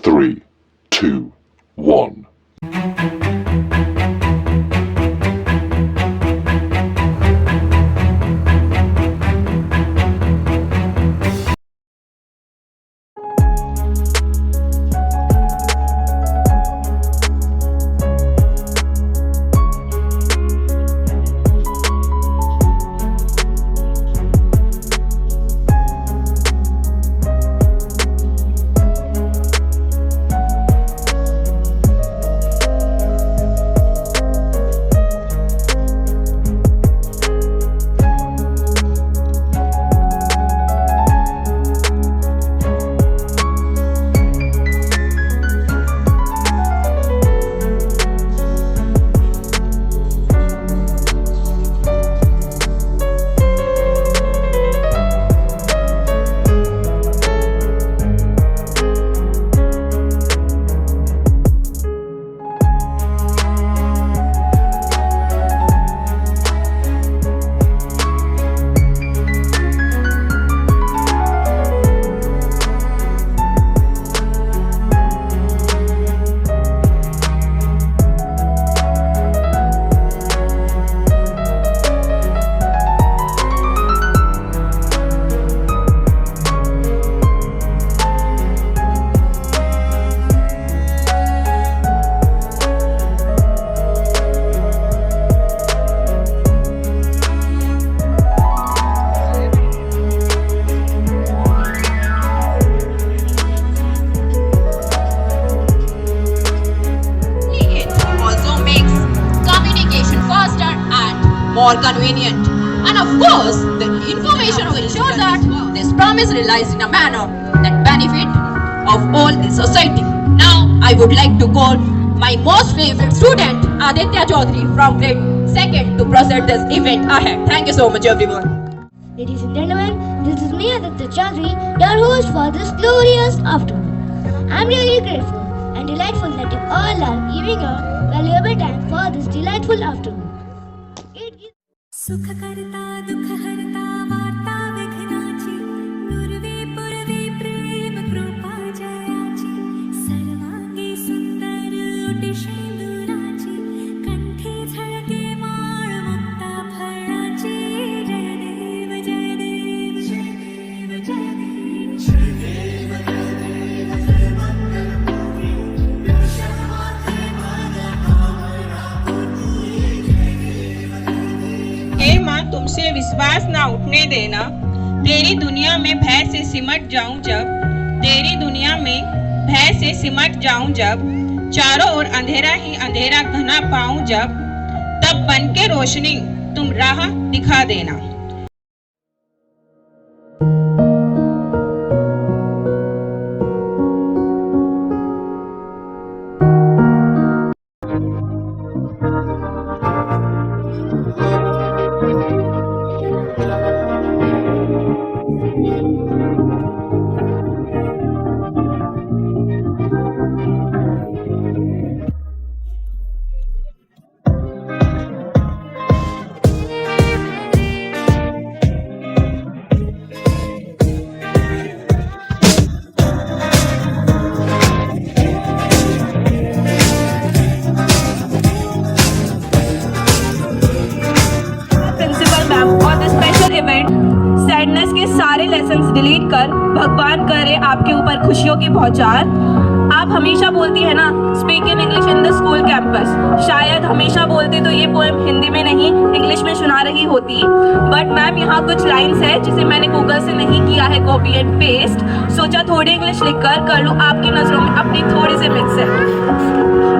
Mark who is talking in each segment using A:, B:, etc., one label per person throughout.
A: 3, 2, 1.
B: More convenient. And of course, the information will ensure that this promise realized in a manner that benefit of all the society. Now, I would like to call my most favorite student, Aditya Chaudhary from grade 2nd to proceed this event ahead. Thank you so much, everyone.
C: Ladies and gentlemen, this is me Aditya Chaudhary, your host for this glorious afternoon. I'm really grateful and delightful that you all are giving your valuable time for this delightful afternoon.
D: सुख करता दुख हरता वार्ता विघ्नाची पूर्वे पूर्वे प्रेम कृपा जयाची सर्वांगी सुंदर उटिशेंदुराची कंठी झळके माळ मुक्ता फळाची जय देव जय देव जय देव जय देव जय देव जय मंगल शर्माते माना कामना पूरी जय देव
E: हे माँ तुमसे विश्वास ना उठने देना, तेरी दुनिया में भय से सिमट जाऊं जब, तेरी दुनिया में भय से सिमट जाऊं जब, चारों ओर अंधेरा ही अंधेरा घना पाऊं जब, तब बन के रोशनी तुम राह दिखा देना।
F: सैडनेस के सारे लेसन्स डिलीट कर भगवान करे आपके ऊपर खुशियों की बौछार। आप हमेशा बोलती है ना speak in English in the school campus, शायद हमेशा बोलते तो ये पोएम हिंदी में नहीं इंग्लिश में सुना रही होती, बट मैम यहाँ कुछ लाइंस है जिसे मैंने गूगल से नहीं किया है कॉपी एंड पेस्ट, सोचा थोड़ी इंग्लिश लिख कर लूँ आपकी नजरों में अपनी थोड़ी सी mix.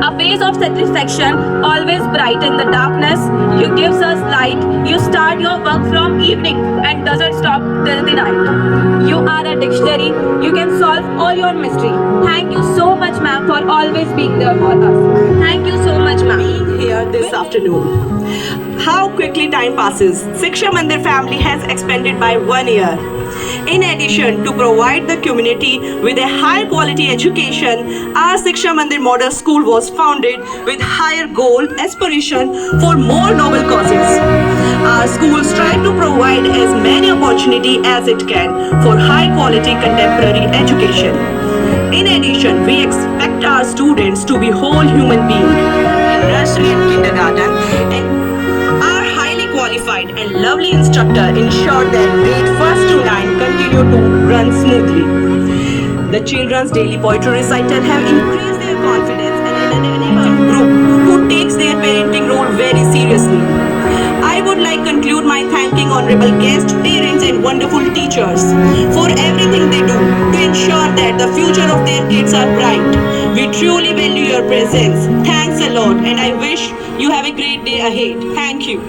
F: A face of satisfaction, always bright in the darkness. You gives us light. You start your work from evening and doesn't stop till the night. You are a dictionary. You can solve all your mystery. Thank you so much, ma'am, for always being there for us. Thank you so much, ma'am.
G: Being here this afternoon. How quickly time passes. Shiksha Mandir family has expanded by 1 year. In addition to provide the community with a high quality education, our Shiksha Mandir Model School was founded with higher goal aspiration for more noble causes. Our school strive to provide as many opportunity as it can for high quality contemporary education. In addition, we expect our students to be whole human beings in nursery and kindergarten, and our highly qualified and lovely instructor ensure that grade 1st to 9 continue to run smoothly. The children's daily poetry recital have increased their confidence and enable a group who takes their parenting role very seriously. I would like to conclude my thanking honorable guests, parents and wonderful teachers for everything they do to ensure that the future of their kids are bright. We truly value your presence. Thanks a lot, and I wish you have a great day ahead. Thank you.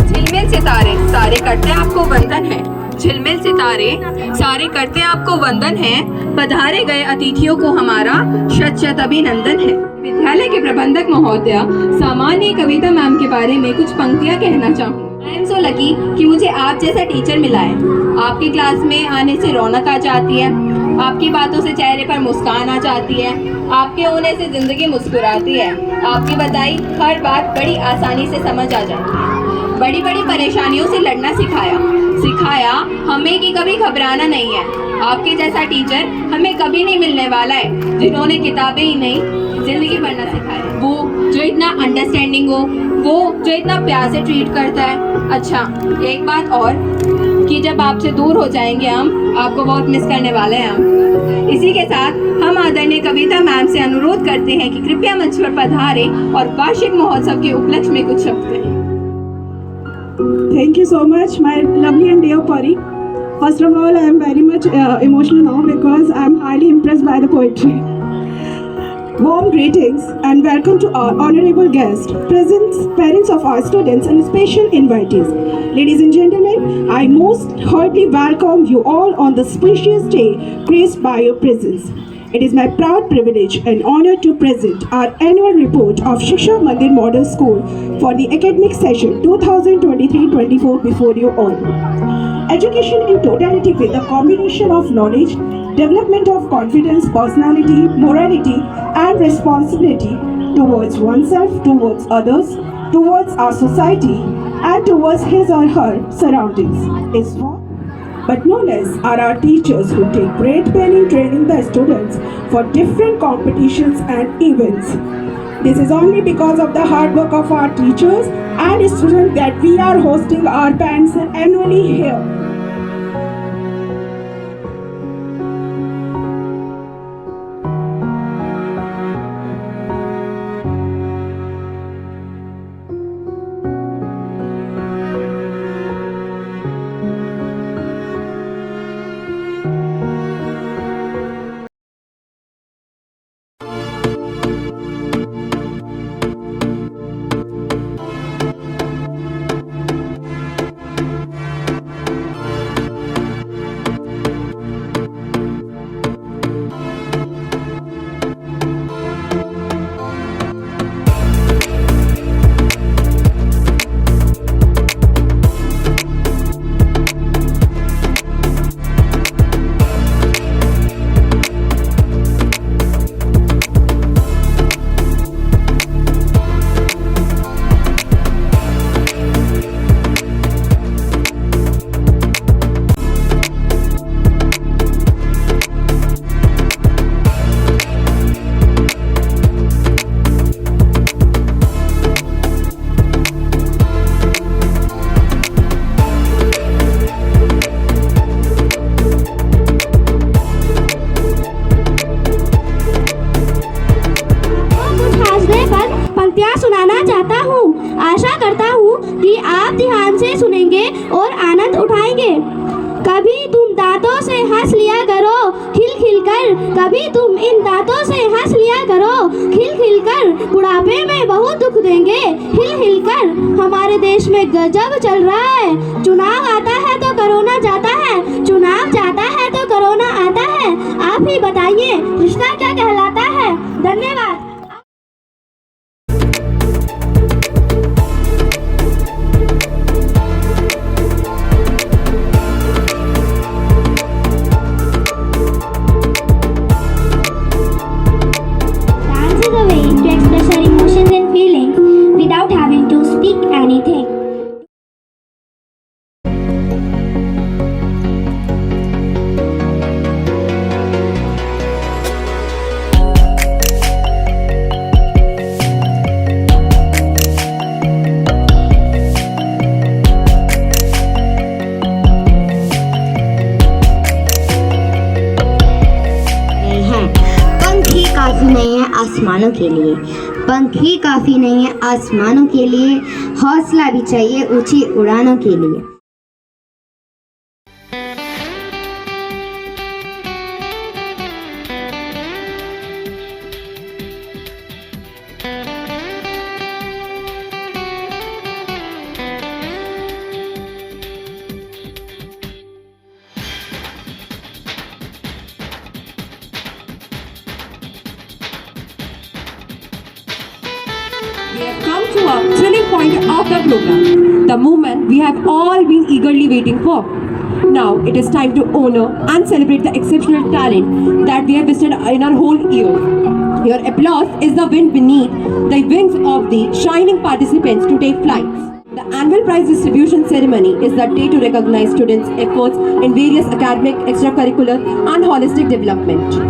F: झिलमिल सितारे सारे करते आपको वंदन है। झिलमिल सितारे सारे करते आपको वंदन है। पधारे गए अतिथियों को हमारा शत शत अभिनंदन है। विद्यालय के प्रबंधक महोदया, सामान्य कविता मैम के बारे में कुछ पंक्तियां कहना चाहूँ। आई एम सो लकी कि मुझे आप जैसा टीचर मिला है। आपकी क्लास में आने से रौनक आ जाती है, आपकी बातों से चेहरे पर मुस्कान आ जाती है, आपके होने से जिंदगी मुस्कुराती है। आपकी बताई हर बात बड़ी आसानी से समझ आ जाती है। बड़ी बड़ी परेशानियों से लड़ना सिखाया हमें कि कभी घबराना नहीं है। आपके जैसा टीचर हमें कभी नहीं मिलने वाला है, जिन्होंने किताबें ही नहीं जिंदगी पढ़ना सिखाया। वो जो इतना अंडरस्टैंडिंग हो, वो जो इतना प्यार से ट्रीट करता है। अच्छा, एक बात और कि जब आपसे दूर हो जाएंगे हम आपको बहुत मिस करने वाले हैं हम। इसी के साथ हम आदरणीय कविता मैम से अनुरोध करते हैं कि कृपया मंच पर पधारें और वार्षिक महोत्सव के उपलक्ष्य में कुछ शब्द कहें।
H: Thank you so much, my lovely and dear Pari. First of all, I am very much emotional now because I am highly impressed by the poetry. Warm greetings and welcome to our honorable guests, presents, parents of our students and special invitees. Ladies and gentlemen, I most heartily welcome you all on the spacious day graced by your presence. It is my proud privilege and honor to present our annual report of Shiksha Mandir Model School for the academic session 2023-24 before you all. Education in totality with a combination of knowledge, development of confidence, personality, morality and responsibility towards oneself, towards others, towards our society and towards his or her surroundings is what? But no less are our teachers who take great pain in training the students for different competitions and events. This is only because of the hard work of our teachers and students that we are hosting our bands annually here.
C: कभी तुम दांतों से हंस लिया करो, खिल खिल कर कर कभी तुम इन दांतों से हंस लिया करो। खिल खिल कर बुढ़ापे में बहुत दुख देंगे। हिल हिल कर हमारे देश में गजब चल रहा है। चुनाव आता है तो कोरोना जाता है, चुनाव जाता है तो कोरोना आता है। आप ही बताइए रिश्ता क्या कहलाता है। धन्यवाद। Dance is a way to express our emotions and feelings without having to speak anything.
I: पंख ही काफ़ी नहीं है आसमानों के लिए, पंख ही काफ़ी नहीं है आसमानों के लिए, हौसला भी चाहिए ऊंची उड़ानों के लिए।
J: We have come to a turning point of the program, the moment we have all been eagerly waiting for. Now it is time to honor and celebrate the exceptional talent that we have visited in our whole year. Your applause is the wind beneath the wings of the shining participants to take flights. The annual prize distribution ceremony is the day to recognize students' efforts in various academic, extracurricular and holistic development.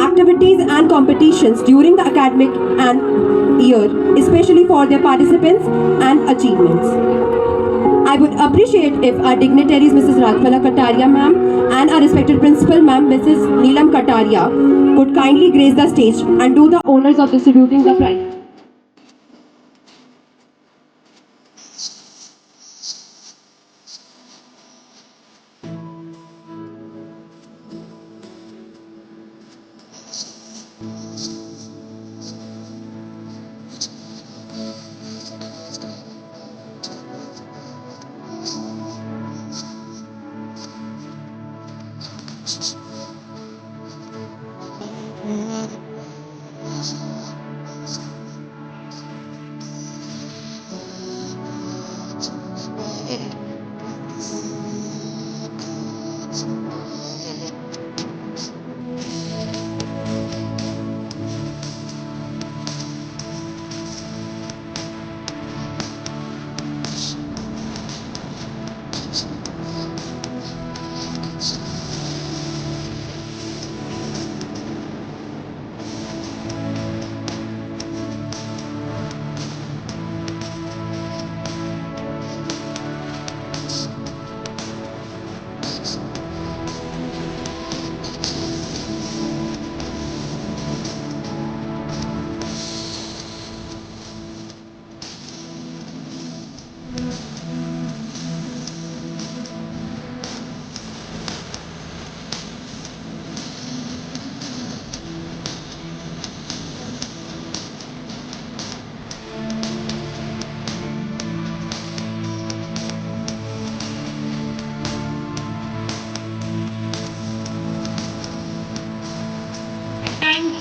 J: Activities and competitions during the academic and year, especially for their participants and achievements. I would appreciate if our dignitaries Mrs. Rajpala Kataria ma'am and our respected principal ma'am Mrs. Neelam Kataria could kindly grace the stage and do the honors of distributing the prize.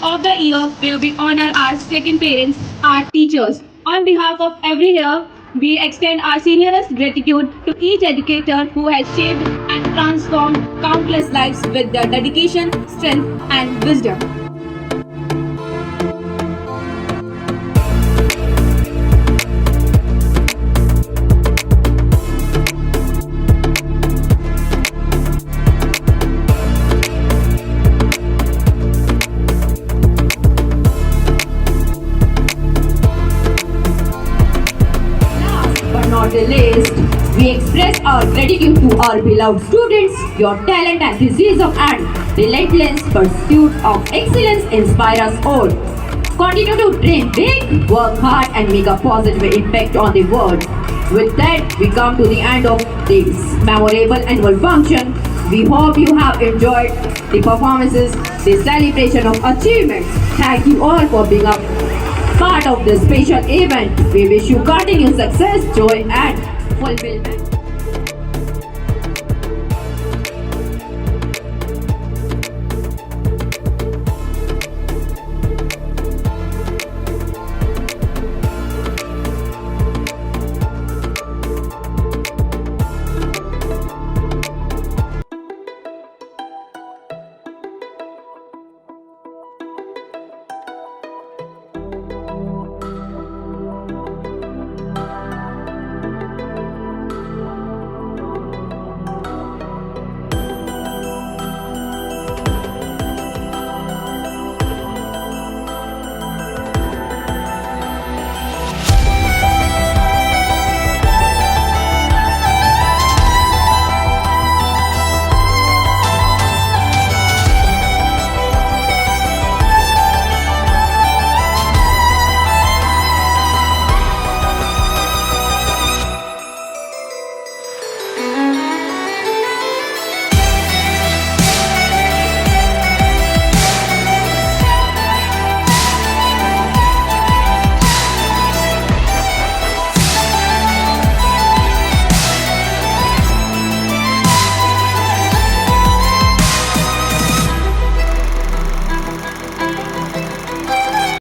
F: Of the year will be honor our second parents, our teachers. On behalf of every year, we extend our sincerest gratitude to each educator who has shaped and transformed countless lives with their dedication, strength, and wisdom.
B: Not the least, we express our gratitude to our beloved students. Your talent and enthusiasm and relentless pursuit of excellence inspire us all. Continue to dream big, work hard and make a positive impact on the world. With that, we come to the end of this memorable annual function.
F: We hope you have enjoyed the performances, the celebration of achievements. Thank you all for being a part of this special event. We wish you continued success, joy and fulfillment.